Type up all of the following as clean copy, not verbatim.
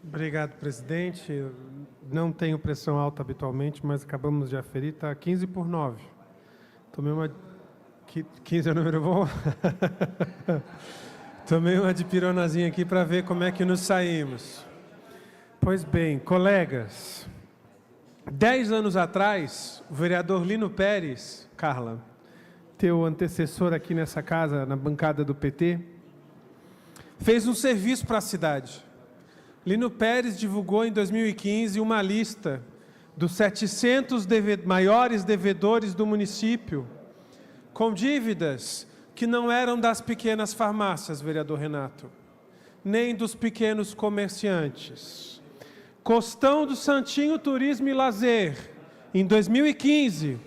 Obrigado, presidente. Não tenho pressão alta habitualmente, mas acabamos de aferir, está 15/9. Tomei uma... 15 é o número bom? Tomei uma dipironazinha aqui para ver como é que nos saímos. Pois bem, colegas, 10 anos atrás, o vereador Lino Pérez, Carla, teu antecessor aqui nessa casa, na bancada do PT, fez um serviço para a cidade. Lino Pérez divulgou em 2015 uma lista dos 700 maiores devedores do município, com dívidas que não eram das pequenas farmácias, vereador Renato, nem dos pequenos comerciantes. Costão do Santinho Turismo e Lazer, em 2015,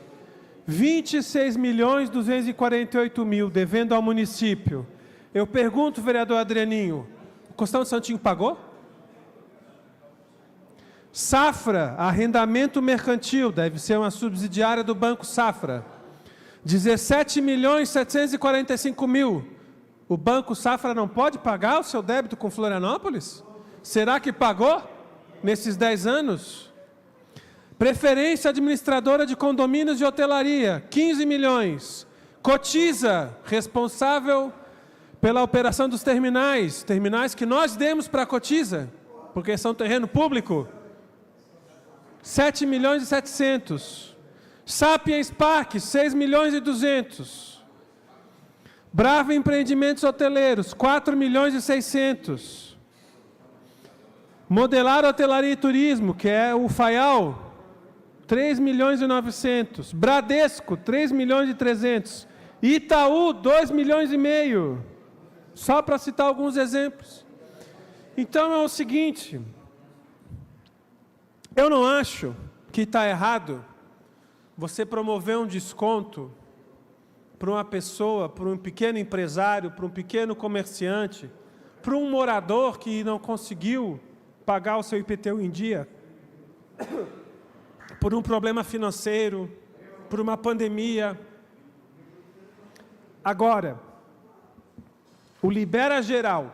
26.248.000 devendo ao município. Eu pergunto, vereador Adrianinho, o Costão do Santinho pagou? Safra, arrendamento mercantil, deve ser uma subsidiária do Banco Safra, 17.745.000. O Banco Safra não pode pagar o seu débito com Florianópolis? Será que pagou nesses 10 anos? Preferência administradora de condomínios de hotelaria, 15 milhões. Cotiza, responsável pela operação dos terminais que nós demos para a Cotiza, porque são terreno público, 7.700.000. Sapiens Park, 6.200.000. Brava Empreendimentos Hoteleiros, 4.600.000. Modelar Hotelaria e Turismo, que é o FAIAL, 3.900.000. Bradesco, 3.300.000. Itaú, 2,5 milhões. Só para citar alguns exemplos. Então é o seguinte, eu não acho que está errado você promover um desconto para uma pessoa, para um pequeno empresário, para um pequeno comerciante, para um morador que não conseguiu pagar o seu IPTU em dia, por um problema financeiro, por uma pandemia. Agora, o libera geral,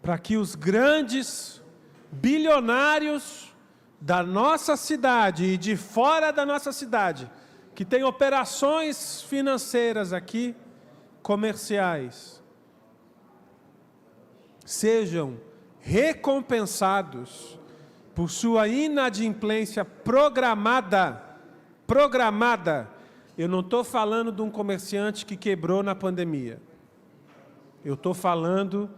para que os grandes bilionários da nossa cidade e de fora da nossa cidade, que tem operações financeiras aqui, comerciais, sejam recompensados por sua inadimplência programada. Eu não estou falando de um comerciante que quebrou na pandemia. Eu estou falando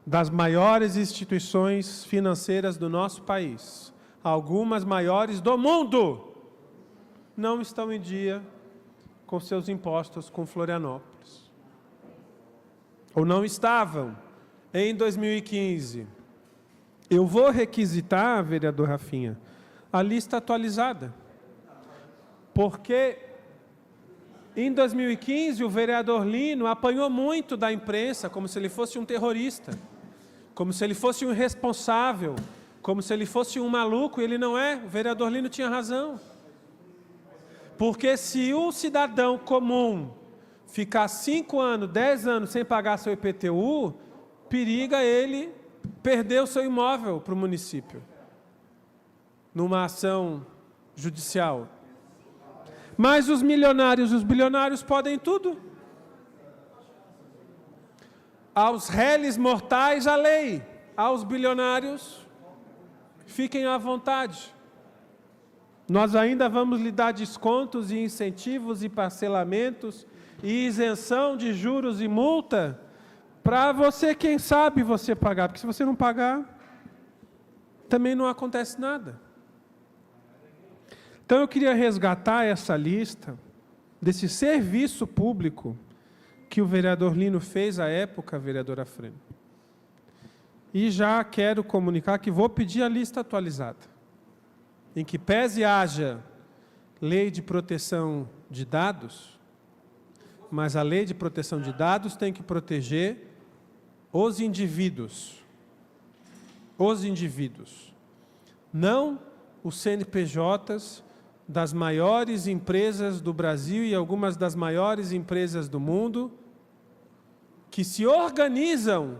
das maiores instituições financeiras do nosso país. Algumas maiores do mundo não estão em dia com seus impostos com Florianópolis. Ou não estavam em 2015. Eu vou requisitar, vereador Rafinha, a lista atualizada. Porque em 2015 o vereador Lino apanhou muito da imprensa, como se ele fosse um terrorista, como se ele fosse um irresponsável, como se ele fosse um maluco, e ele não é. O vereador Lino tinha razão. Porque se um cidadão comum ficar 5 anos, 10 anos sem pagar seu IPTU, periga ele perder o seu imóvel para o município, numa ação judicial. Mas os milionários e os bilionários podem tudo. Aos réis mortais a lei, aos bilionários fiquem à vontade. Nós ainda vamos lhe dar descontos e incentivos e parcelamentos e isenção de juros e multa para você, quem sabe, você pagar. Porque se você não pagar, também não acontece nada. Então eu queria resgatar essa lista desse serviço público que o vereador Lino fez à época, vereadora Frene. E já quero comunicar que vou pedir a lista atualizada, em que pese haja lei de proteção de dados, mas a lei de proteção de dados tem que proteger os indivíduos. Os indivíduos. Não os CNPJs das maiores empresas do Brasil e algumas das maiores empresas do mundo, que se organizam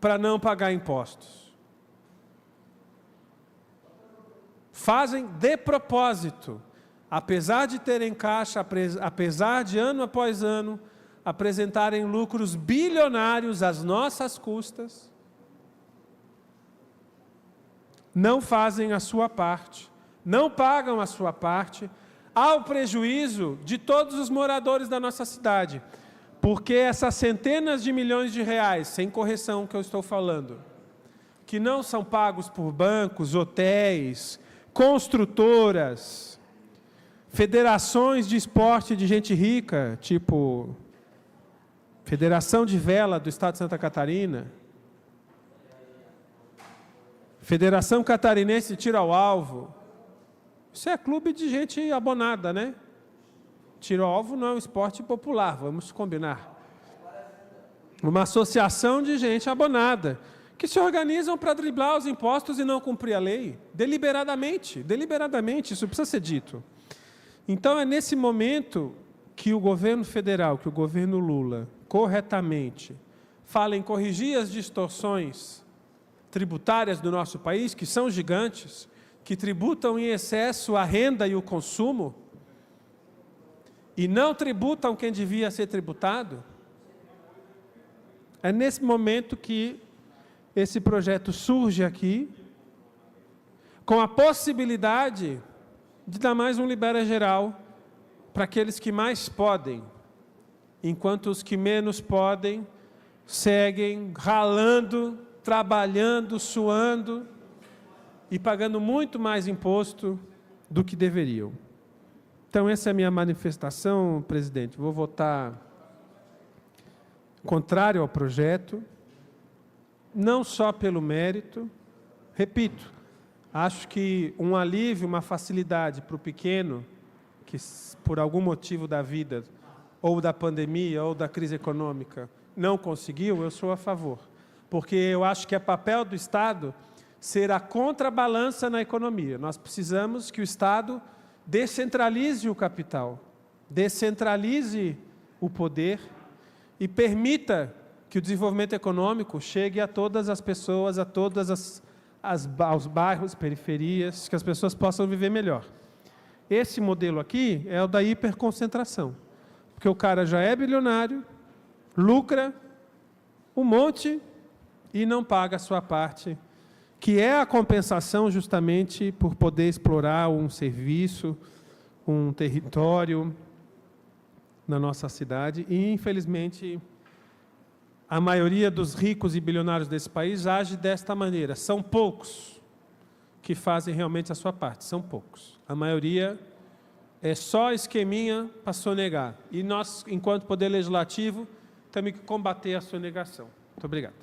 para não pagar impostos. Fazem de propósito, apesar de terem caixa, apesar de ano após ano apresentarem lucros bilionários às nossas custas, não fazem a sua parte, não pagam a sua parte, ao prejuízo de todos os moradores da nossa cidade. Porque essas centenas de milhões de reais, sem correção que eu estou falando, que não são pagos por bancos, hotéis, construtoras, federações de esporte de gente rica, tipo Federação de Vela do Estado de Santa Catarina, Federação Catarinense de Tiro ao Alvo. Isso é clube de gente abonada, né? Tiro ao alvo não é um esporte popular, vamos combinar. Uma associação de gente abonada, que se organizam para driblar os impostos e não cumprir a lei, deliberadamente, isso precisa ser dito. Então, é nesse momento que o governo federal, que o governo Lula, corretamente, fala em corrigir as distorções tributárias do nosso país, que são gigantes, que tributam em excesso a renda e o consumo, e não tributam quem devia ser tributado. É nesse momento que esse projeto surge aqui, com a possibilidade de dar mais um libera geral para aqueles que mais podem, enquanto os que menos podem seguem ralando, trabalhando, suando e pagando muito mais imposto do que deveriam. Então, essa é a minha manifestação, presidente. Vou votar contrário ao projeto, não só pelo mérito. Repito, acho que um alívio, uma facilidade para o pequeno, que por algum motivo da vida, ou da pandemia, ou da crise econômica, não conseguiu, eu sou a favor. Porque eu acho que é papel do Estado ser a contrabalança na economia. Nós precisamos que o Estado descentralize o capital, descentralize o poder e permita que o desenvolvimento econômico chegue a todas as pessoas, a todos aos bairros, periferias, que as pessoas possam viver melhor. Esse modelo aqui é o da hiperconcentração, porque o cara já é bilionário, lucra um monte e não paga a sua parte, que é a compensação justamente por poder explorar um serviço, um território na nossa cidade. E, infelizmente, a maioria dos ricos e bilionários desse país age desta maneira. São poucos que fazem realmente a sua parte, são poucos. A maioria é só esqueminha para sonegar. E nós, enquanto Poder Legislativo, temos que combater a sonegação. Muito obrigado.